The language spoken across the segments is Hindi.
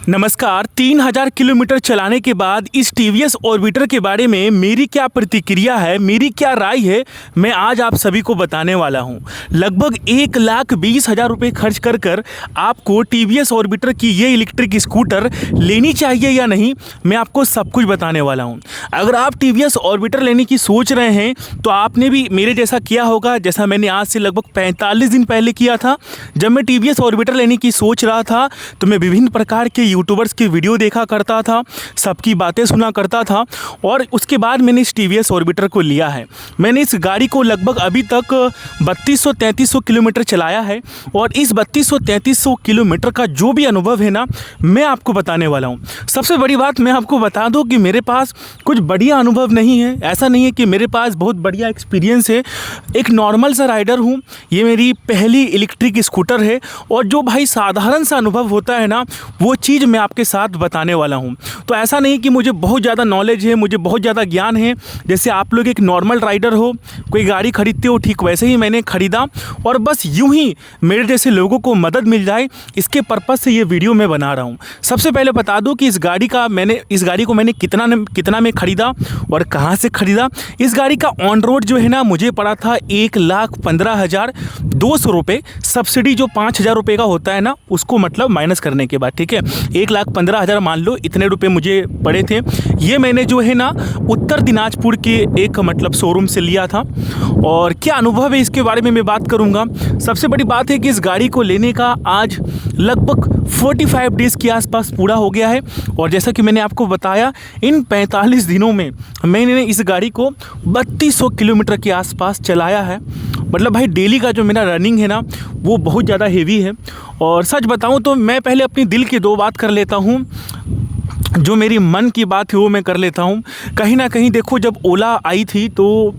नमस्कार। 3000 किलोमीटर चलाने के बाद इस टीवीएस ऑर्बिटर के बारे में मेरी क्या प्रतिक्रिया है, मेरी क्या राय है, मैं आज आप सभी को बताने वाला हूं। लगभग 1,20,000 रुपये खर्च कर आपको टीवीएस ऑर्बिटर की ये इलेक्ट्रिक स्कूटर लेनी चाहिए या नहीं, मैं आपको सब कुछ बताने वाला हूं। अगर आप टीवीएस ऑर्बिटर लेने की सोच रहे हैं तो आपने भी मेरे जैसा किया होगा, जैसा मैंने आज से लगभग 45 दिन पहले किया था। जब मैं टीवीएस ऑर्बिटर लेने की सोच रहा था तो मैं विभिन्न प्रकार के यूट्यूबर्स की वीडियो देखा करता था, सबकी बातें सुना करता था और उसके बाद मैंने इस टीवीएस ऑर्बिटर को लिया है। मैंने इस गाड़ी को लगभग अभी तक 3200-3300 किलोमीटर चलाया है और इस 3200-3300 किलोमीटर का जो भी अनुभव है ना, मैं आपको बताने वाला हूँ। सबसे बड़ी बात मैं आपको बता दूँ कि मेरे पास कुछ बढ़िया अनुभव नहीं है। ऐसा नहीं है कि मेरे पास बहुत बढ़िया एक्सपीरियंस है। एक नॉर्मल सा राइडर हूँ। ये मेरी पहली इलेक्ट्रिक स्कूटर है और जो भाई साधारण सा अनुभव होता है ना, वो चीज़ मैं आपके साथ बताने वाला हूं। तो ऐसा नहीं कि मुझे बहुत ज़्यादा नॉलेज है, मुझे बहुत ज़्यादा ज्ञान है। जैसे आप लोग एक नॉर्मल राइडर हो, कोई गाड़ी खरीदते हो, ठीक वैसे ही मैंने खरीदा और बस यूं ही मेरे जैसे लोगों को मदद मिल जाए, इसके पर्पज़ से ये वीडियो मैं बना रहा हूं। सबसे पहले बता दूं कि इस गाड़ी को मैंने कितना में ख़रीदा और कहाँ से ख़रीदा। इस गाड़ी का ऑन रोड जो है ना, मुझे पड़ा था 1,15,200 रुपये। सब्सिडी जो 5,000 रुपये का होता है ना, उसको मतलब माइनस करने के बाद, ठीक है, 1,15,000 मान लो, इतने रुपए मुझे पड़े थे। ये मैंने जो है ना उत्तर दिनाजपुर के एक मतलब शोरूम से लिया था। और क्या अनुभव है इसके बारे में मैं बात करूंगा। सबसे बड़ी बात है कि इस गाड़ी को लेने का आज लगभग 45 डेज़ के आसपास पूरा हो गया है और जैसा कि मैंने आपको बताया, इन 45 दिनों में मैंने इस गाड़ी को 3200 किलोमीटर के आसपास चलाया है। मतलब भाई डेली का जो मेरा रनिंग है ना, वो बहुत ज़्यादा हेवी है। और सच बताऊं तो मैं पहले अपनी दिल की दो बात कर लेता हूं, जो मेरी मन की बात है वो मैं कर लेता हूँ। कहीं ना कहीं देखो, जब ओला आई थी तो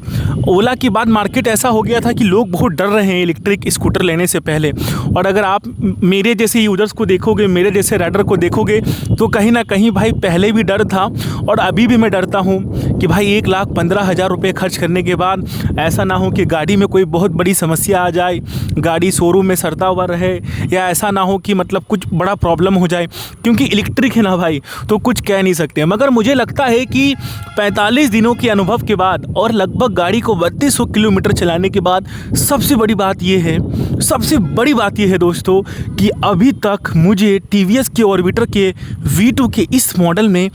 ओला के बाद मार्केट ऐसा हो गया था कि लोग बहुत डर रहे हैं इलेक्ट्रिक स्कूटर लेने से पहले। और अगर आप मेरे जैसे यूज़र्स को देखोगे, मेरे जैसे राइडर को देखोगे, तो कहीं ना कहीं भाई पहले भी डर था और अभी भी मैं डरता हूँ कि भाई 1,15,000 रुपये खर्च करने के बाद ऐसा ना हो कि गाड़ी में कोई बहुत बड़ी समस्या आ जाए, गाड़ी शोरूम में सड़ता हुआ रहे, या ऐसा ना हो कि मतलब कुछ बड़ा प्रॉब्लम हो जाए। क्योंकि इलेक्ट्रिक है ना भाई, तो कुछ कह नहीं सकते। मगर मुझे लगता है कि 45 दिनों के अनुभव के बाद और लगभग गाड़ी को 3200 किलोमीटर चलाने के बाद सबसे बड़ी बात यह है दोस्तों, कि अभी तक मुझे टीवीएस के ऑर्बिटर के V2 के इस मॉडल में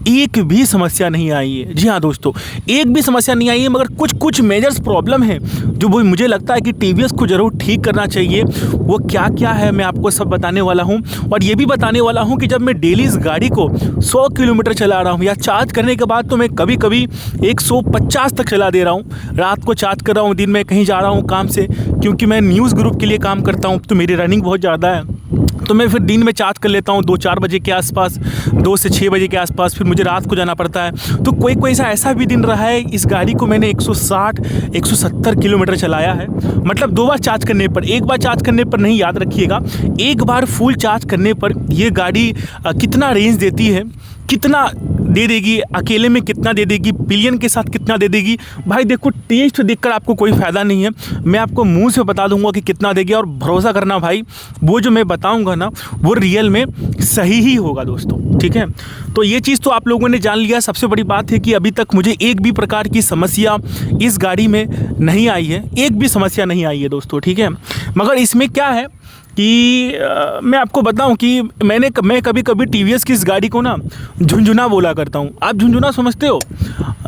एक भी समस्या नहीं आई है। जी हाँ दोस्तों, एक भी समस्या नहीं आई है। मगर कुछ मेजर्स प्रॉब्लम है जो वो मुझे लगता है कि टीवीएस को ज़रूर ठीक करना चाहिए। वो क्या क्या है मैं आपको सब बताने वाला हूँ। और ये भी बताने वाला हूँ कि जब मैं डेली इस गाड़ी को 100 किलोमीटर चला रहा हूँ या चार्ज करने के बाद तो मैं कभी कभी 150 तक चला दे रहा हूँ। रात को चार्ज कर रहा हूँ, दिन में कहीं जा रहा हूँ काम से, क्योंकि मैं न्यूज़ ग्रुप के लिए काम करता हूँ तो मेरी रनिंग बहुत ज़्यादा है। तो मैं फिर दिन में चार्ज कर लेता हूँ 2-4 बजे के आसपास, 2 से 6 बजे के आसपास। फिर मुझे रात को जाना पड़ता है। तो कोई ऐसा भी दिन रहा है, इस गाड़ी को मैंने 160-170 किलोमीटर चलाया है। मतलब 2 बार चार्ज करने पर, एक बार चार्ज करने पर नहीं, याद रखिएगा, एक बार फुल चार्ज करने पर ये गाड़ी कितना रेंज देती है, कितना दे देगी, अकेले में कितना दे देगी, पिलियन के साथ कितना दे देगी। भाई देखो, टेस्ट देखकर आपको कोई फ़ायदा नहीं है। मैं आपको मुंह से बता दूंगा कि कितना देगी और भरोसा करना भाई, वो जो मैं बताऊंगा ना, वो रियल में सही ही होगा दोस्तों, ठीक है। तो ये चीज़ तो आप लोगों ने जान लिया। सबसे बड़ी बात है कि अभी तक मुझे एक भी प्रकार की समस्या इस गाड़ी में नहीं आई है, एक भी समस्या नहीं आई है दोस्तों, ठीक है। मगर इसमें क्या है कि मैं आपको बताऊं कि मैं कभी कभी टीवीएस की इस गाड़ी को ना झुंझुना बोला करता हूं। आप झुंझुना समझते हो?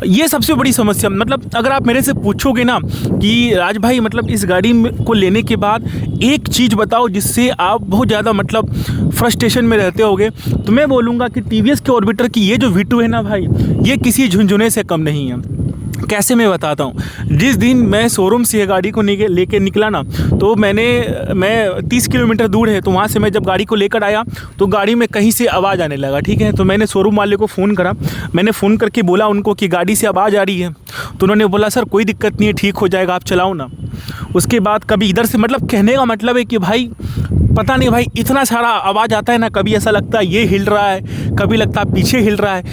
ये सबसे बड़ी समस्या, मतलब अगर आप मेरे से पूछोगे ना कि राज भाई मतलब इस गाड़ी को लेने के बाद एक चीज़ बताओ जिससे आप बहुत ज़्यादा मतलब फ्रस्ट्रेशन में रहते होगे, तो मैं बोलूँगा कि टीवीएस के ऑर्बिटर की ये जो V2 है ना भाई, ये किसी झुंझुने से कम नहीं है। कैसे मैं बताता हूँ। जिस दिन मैं शोरूम से ये गाड़ी को लेके निकला ना, तो मैं 30 किलोमीटर दूर है, तो वहाँ से मैं जब गाड़ी को लेकर आया तो गाड़ी में कहीं से आवाज़ आने लगा, ठीक है। तो मैंने शोरूम वाले को फ़ोन करा, मैंने फ़ोन करके बोला उनको कि गाड़ी से आवाज़ आ रही है। तो उन्होंने बोला सर कोई दिक्कत नहीं है, ठीक हो जाएगा, आप चलाओ ना। उसके बाद कभी इधर से, मतलब कहने का मतलब है कि भाई पता नहीं भाई, इतना सारा आवाज़ आता है ना, कभी ऐसा लगता है ये हिल रहा है, कभी लगता है पीछे हिल रहा है।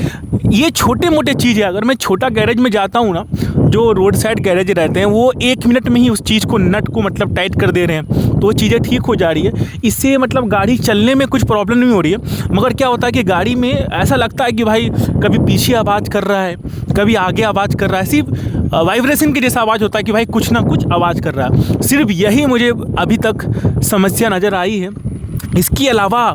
ये छोटे मोटे चीज़ है। अगर मैं छोटा गैरेज में जाता हूँ ना, जो रोड साइड गैरेज रहते हैं वो 1 मिनट में ही उस चीज़ को नट को मतलब टाइट कर दे रहे हैं, तो वो चीज़ें ठीक हो जा रही है। इससे मतलब गाड़ी चलने में कुछ प्रॉब्लम नहीं हो रही है। मगर क्या होता है कि गाड़ी में ऐसा लगता है कि भाई कभी पीछे आवाज़ कर रहा है, कभी आगे आवाज़ कर रहा है, सिर्फ वाइब्रेशन की जैसा आवाज़ होता है कि भाई कुछ ना कुछ आवाज़ कर रहा है। सिर्फ यही मुझे अभी तक समस्या नज़र आई है। इसके अलावा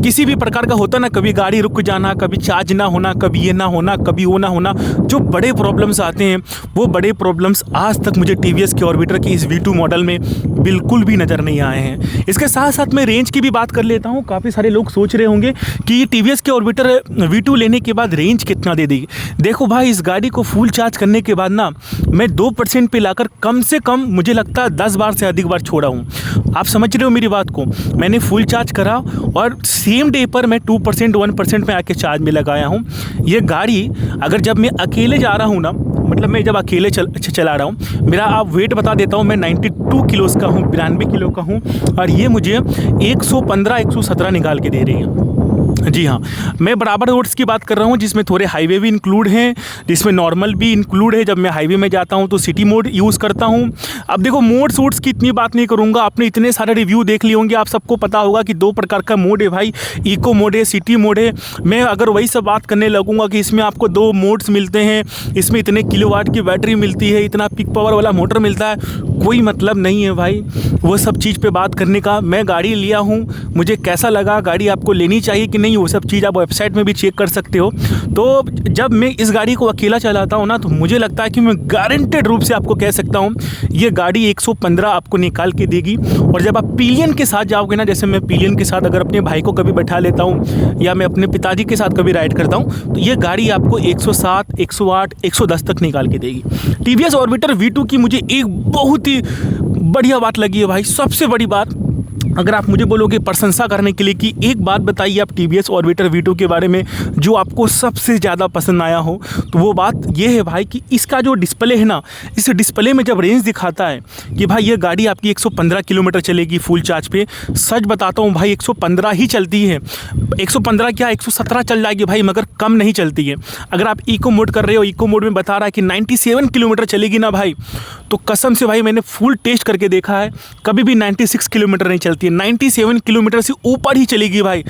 किसी भी प्रकार का होता ना, कभी गाड़ी रुक जाना, कभी चार्ज ना होना, कभी ये ना होना, कभी वो ना होना, जो बड़े प्रॉब्लम्स आते हैं वो बड़े प्रॉब्लम्स आज तक मुझे टीवीएस के ऑर्बिटर की इस V2 मॉडल में बिल्कुल भी नज़र नहीं आए हैं। इसके साथ साथ मैं रेंज की भी बात कर लेता हूँ। काफ़ी सारे लोग सोच रहे होंगे कि टीवीएस के ऑर्बिटर V2 लेने के बाद रेंज कितना दे देगी। देखो भाई, इस गाड़ी को फुल चार्ज करने के बाद ना मैं 2% पे लाकर कम से कम मुझे लगता है 10 बार से अधिक बार छोड़ा हूँ। आप समझ रहे हो मेरी बात को। मैंने फुल चार्ज करा और सेम डे पर मैं 2% 1% में आके चार्ज में लगाया हूँ। ये गाड़ी अगर जब मैं अकेले जा रहा हूँ ना, मतलब मैं जब अकेले चला रहा हूँ, मेरा आप वेट बता देता हूँ, मैं 92 किलोज़ का हूँ, 92 किलो का हूँ, और ये मुझे 115 117 निकाल के दे रही है। जी हाँ, मैं बराबर रोड्स की बात कर रहा हूँ जिसमें थोड़े हाईवे भी इंक्लूड हैं, जिसमें नॉर्मल भी इंक्लूड है। जब मैं हाईवे में जाता हूँ तो सिटी मोड यूज़ करता हूँ। अब देखो, मोड सूट्स की इतनी बात नहीं करूँगा, आपने इतने सारे रिव्यू देख लिए होंगे, आप सबको पता होगा कि 2 प्रकार का मोड है भाई, इको मोड है, सिटी मोड है। मैं अगर वही सब बात करने लगूँगा कि इसमें आपको 2 मोड्स मिलते हैं, इसमें इतने किलोवाट की बैटरी मिलती है, इतना पिक पावर वाला मोटर मिलता है, कोई मतलब नहीं है भाई वो सब चीज़ पे बात करने का। मैं गाड़ी लिया हूँ, मुझे कैसा लगा, गाड़ी आपको लेनी चाहिए कि नहीं, वो सब चीज़ आप वेबसाइट में भी चेक कर सकते हो। तो जब मैं इस गाड़ी को अकेला चलाता हूँ ना, तो मुझे लगता है कि मैं गारंटेड रूप से आपको कह सकता हूँ ये गाड़ी 115 आपको निकाल के देगी। और जब आप पिलियन के साथ जाओगे ना, जैसे मैं पिलियन के साथ अगर अपने भाई को कभी बैठा लेता हूँ या मैं अपने पिताजी के साथ कभी राइड करता हूँ, तो ये गाड़ी आपको 107 108 110 तक निकाल के देगी। टीवीएस ऑर्बिटर V2 की मुझे एक बहुत ही बढ़िया बात लगी है भाई। सबसे बड़ी बात, अगर आप मुझे बोलोगे प्रशंसा करने के लिए कि एक बात बताइए आप टीवीएस ऑर्बिटर V2 के बारे में जो आपको सबसे ज़्यादा पसंद आया हो, तो वो बात ये है भाई कि इसका जो डिस्प्ले है ना, इस डिस्प्ले में जब रेंज दिखाता है कि भाई ये गाड़ी आपकी 115 किलोमीटर चलेगी फुल चार्ज पे, सच बताता हूँ भाई 115 ही चलती है। 115 क्या 117 चल जाएगी भाई, मगर कम नहीं चलती है। अगर आप इको मोड कर रहे हो, इको मोड में बता रहा है कि 97 किलोमीटर चलेगी ना भाई, तो कसम से भाई मैंने फुल टेस्ट करके देखा है, कभी भी 96 किलोमीटर नहीं चलती है, 97 किलोमीटर से ऊपर ही चलेगी भाई।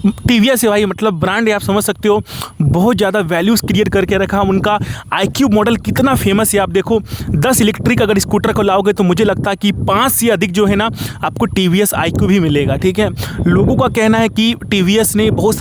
टीवीएस है भाई, मतलब ब्रांड है, आप समझ सकते हो, बहुत ज़्यादा वैल्यूज़ क्रिएट करके रखा। उनका iQ मॉडल कितना फेमस है, आप देखो 10 इलेक्ट्रिक अगर स्कूटर को लाओगे तो मुझे लगता है कि 5 से अधिक जो है ना आपको टीवीएस iQ भी मिलेगा। ठीक है, लोगों का कहना है कि टीवीएस ने बहुत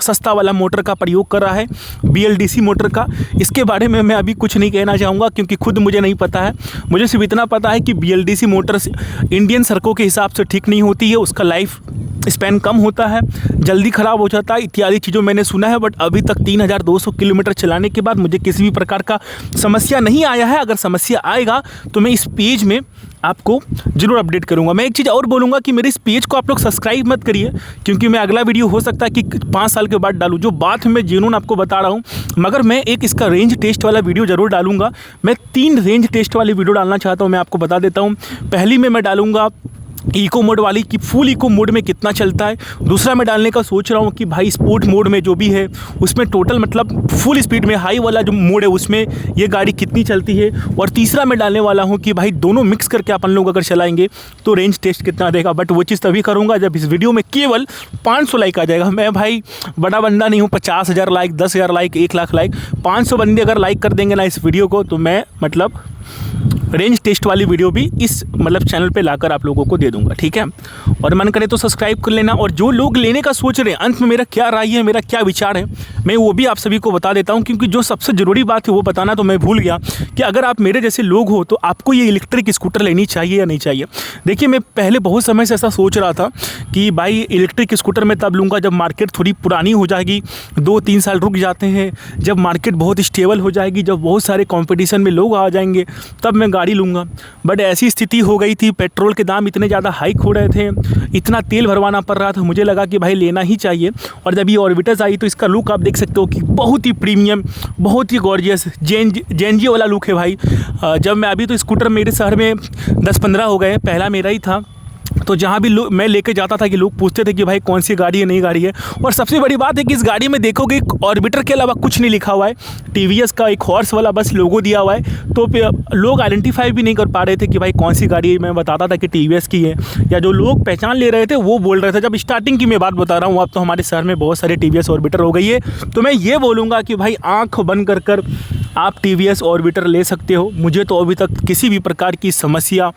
सस्ता वाला मोटर का प्रयोग कर रहा है, BLDC मोटर का। इसके बारे में मैं अभी कुछ नहीं कहना चाहूँगा क्योंकि खुद मुझे नहीं पता है। मुझे सिर्फ इतना पता है कि BLDC मोटर इंडियन सड़कों के हिसाब से ठीक नहीं होती है, उसका लाइफ स्पैन कम होता है, जल्दी ख़राब हो जाता है, इत्यादि चीज़ों मैंने सुना है। बट अभी तक 3200 किलोमीटर चलाने के बाद मुझे किसी भी प्रकार का समस्या नहीं आया है। अगर समस्या आएगा तो मैं इस पेज में आपको ज़रूर अपडेट करूंगा। मैं एक चीज़ और बोलूँगा कि मेरे इस पेज को आप लोग सब्सक्राइब मत करिए, क्योंकि मैं अगला वीडियो हो सकता है कि 5 साल के बाद डालूँ। जो बात मैं जेन्युइन आपको बता रहा हूँ, मगर मैं एक इसका रेंज टेस्ट वाला वीडियो ज़रूर डालूंगा। मैं 3 रेंज टेस्ट वाली वीडियो डालना चाहता हूँ, मैं आपको बता देता हूँ। पहली में मैं डालूंगा इको मोड वाली कि फुल इको मोड में कितना चलता है। दूसरा मैं डालने का सोच रहा हूँ कि भाई स्पोर्ट मोड में जो भी है उसमें टोटल मतलब फुल स्पीड में हाई वाला जो मोड है उसमें ये गाड़ी कितनी चलती है। और तीसरा मैं डालने वाला हूँ कि भाई दोनों मिक्स करके अपन लोग अगर चलाएंगे तो रेंज टेस्ट कितना देगा। बट वो चीज़ तभी करूँगा जब इस वीडियो में केवल 500 लाइक आ जाएगा। मैं भाई बड़ा बंदा नहीं हूँ, 50,000 लाइक, 10,000 लाइक, 1 लाख लाइक, 500 बंदे अगर लाइक कर देंगे ना इस वीडियो को, तो मैं मतलब रेंज टेस्ट वाली वीडियो भी इस मतलब चैनल पे लाकर आप लोगों को दे दूंगा। ठीक है, और मन करे तो सब्सक्राइब कर लेना। और जो लोग लेने का सोच रहे हैं, अंत में मेरा क्या राय है, मेरा क्या विचार है, मैं वो भी आप सभी को बता देता हूं। क्योंकि जो सबसे ज़रूरी बात है वो बताना तो मैं भूल गया कि अगर आप मेरे जैसे लोग हो तो आपको ये इलेक्ट्रिक स्कूटर लेनी चाहिए या नहीं चाहिए। देखिए, मैं पहले बहुत समय से ऐसा सोच रहा था कि भाई इलेक्ट्रिक स्कूटर मैं तब लूँगा जब मार्केट थोड़ी पुरानी हो जाएगी, 2-3 साल रुक जाते हैं, जब मार्केट बहुत स्टेबल हो जाएगी, जब बहुत सारे कॉम्पिटिशन में लोग आ जाएंगे, तब मैं गाड़ी लूँगा। बट ऐसी स्थिति हो गई थी, पेट्रोल के दाम इतने ज़्यादा हाइक हो रहे थे, इतना तेल भरवाना पड़ रहा था, मुझे लगा कि भाई लेना ही चाहिए। और जब ये ऑर्बिटर्स आई तो इसका लुक आप देख सकते हो कि बहुत ही प्रीमियम, बहुत ही गॉर्जियस जेनजी वाला लुक है भाई। जब मैं अभी तो स्कूटर मेरे शहर में 10-15 हो गए, पहला मेरा ही था। तो जहाँ भी मैं लेके जाता था कि लोग पूछते थे कि भाई कौन सी गाड़ी है, नई गाड़ी है। और सबसे बड़ी बात है कि इस गाड़ी में देखोगे ऑर्बिटर के अलावा कुछ नहीं लिखा हुआ है, टीवीएस का एक हॉर्स वाला बस लोगो दिया हुआ है। तो लोग आइडेंटिफाई भी नहीं कर पा रहे थे कि भाई कौन सी गाड़ी है। मैं बताता था कि टीवीएस की है, या जो लोग पहचान ले रहे थे वो बोल रहे थे। जब स्टार्टिंग की मैं बात बता रहा हूँ, अब तो हमारे शहर में बहुत सारे टीवीएस ऑर्बिटर हो गई है। तो मैं ये बोलूँगा कि भाई आँख बंद कर आप टीवीएस ऑर्बिटर ले सकते हो। मुझे तो अभी तक किसी भी प्रकार की समस्या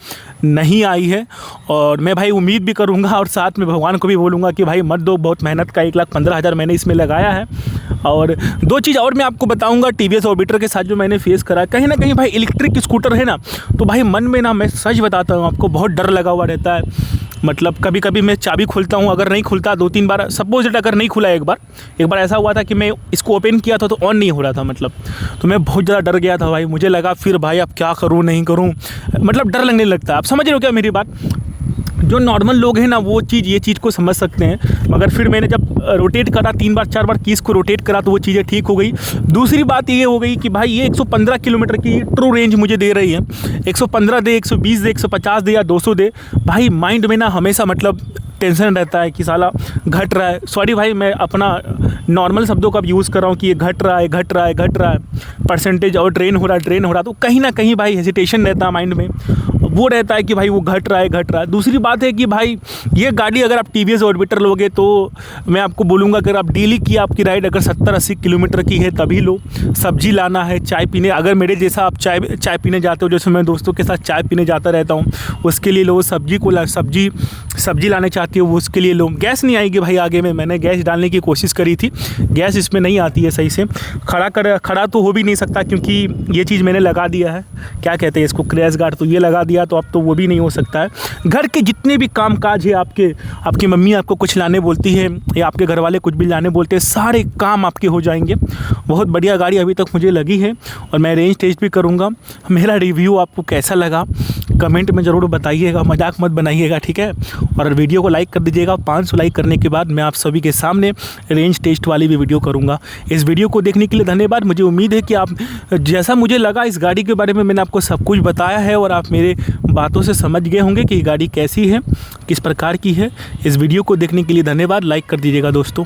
नहीं आई है, और मैं भाई उम्मीद भी करूंगा और साथ में भगवान को भी बोलूँगा कि भाई मत दो, बहुत मेहनत का 1,15,000 मैंने इसमें लगाया है। और दो चीज़ और मैं आपको बताऊंगा टीवीएस ऑर्बिटर के साथ जो मैंने फेस करा। कहीं ना कहीं भाई इलेक्ट्रिक स्कूटर है ना, तो भाई मन में ना, मैं सच बताता हूँ आपको, बहुत डर लगा हुआ रहता है। मतलब कभी कभी मैं चाबी खोलता हूँ, अगर नहीं खुलता 2-3 बार, सपोज इट अगर नहीं खुला एक बार ऐसा हुआ था कि मैं इसको ओपन किया था तो ऑन नहीं हो रहा था, मतलब तो मैं बहुत ज़्यादा डर गया था भाई। मुझे लगा फिर भाई अब क्या करूँ नहीं करूँ, मतलब डर लगने लगता है। आप समझ रहे हो क्या मेरी बात? जो नॉर्मल लोग हैं ना वो ये चीज़ को समझ सकते हैं, मगर फिर मैंने जब रोटेट करा 3 बार 4 बार कीज़ को रोटेट करा तो वो चीज़ें ठीक हो गई। दूसरी बात ये हो गई कि भाई ये 115 किलोमीटर की ट्रू रेंज मुझे दे रही है। 115 दे, 120 दे, 150 दे या 200 दे, भाई माइंड में ना हमेशा मतलब टेंशन रहता है कि साला घट रहा है। सॉरी भाई, मैं अपना नॉर्मल शब्दों का यूज़ कर रहा हूँ कि ये घट रहा है परसेंटेज, और ड्रेन हो रहा है, तो कहीं ना कहीं भाई हेजिटेशन रहता है माइंड में, वो रहता है कि भाई वो घट रहा है। दूसरी बात है कि भाई ये गाड़ी अगर आप टीवीएस ऑर्बिटर लोगे तो मैं आपको बोलूँगा अगर आप डेली की आपकी राइड अगर 70-80 किलोमीटर की है तभी लो। सब्जी लाना है, चाय पीने, अगर मेरे जैसा आप चाय पीने जाते हो, जैसे मैं दोस्तों के साथ चाय पीने जाता रहता हूँ, उसके लिए लो। सब्जी लाने चाहती हो उसके लिए लो। गैस नहीं आएगी भाई आगे में, मैंने गैस डालने की कोशिश करी थी, गैस इसमें नहीं आती है सही से। खड़ा तो हो भी नहीं सकता क्योंकि ये चीज़ मैंने लगा दिया है, क्या कहते हैं इसको, क्रैश गार्ड, तो ये लगा दिया तो अब तो वो भी नहीं हो सकता है। घर के जितने भी काम काज है, आपकी मम्मी आपको कुछ लाने बोलती है या आपके घर वाले कुछ भी लाने बोलते हैं, सारे काम आपके हो जाएंगे। बहुत बढ़िया गाड़ी अभी तक मुझे लगी है और मैं रेंज टेस्ट भी करूँगा। मेरा रिव्यू आपको कैसा लगा कमेंट में ज़रूर बताइएगा, मजाक मत बनाइएगा, ठीक है। और वीडियो को लाइक कर दीजिएगा। 500 लाइक करने के बाद मैं आप सभी के सामने रेंज टेस्ट वाली भी वीडियो करूँगा। इस वीडियो को देखने के लिए धन्यवाद। मुझे उम्मीद है कि आप, जैसा मुझे लगा इस गाड़ी के बारे में मैंने आपको सब कुछ बताया है और आप मेरे बातों से समझ गए होंगे कि ये गाड़ी कैसी है, किस प्रकार की है। इस वीडियो को देखने के लिए धन्यवाद। लाइक कर दीजिएगा दोस्तों।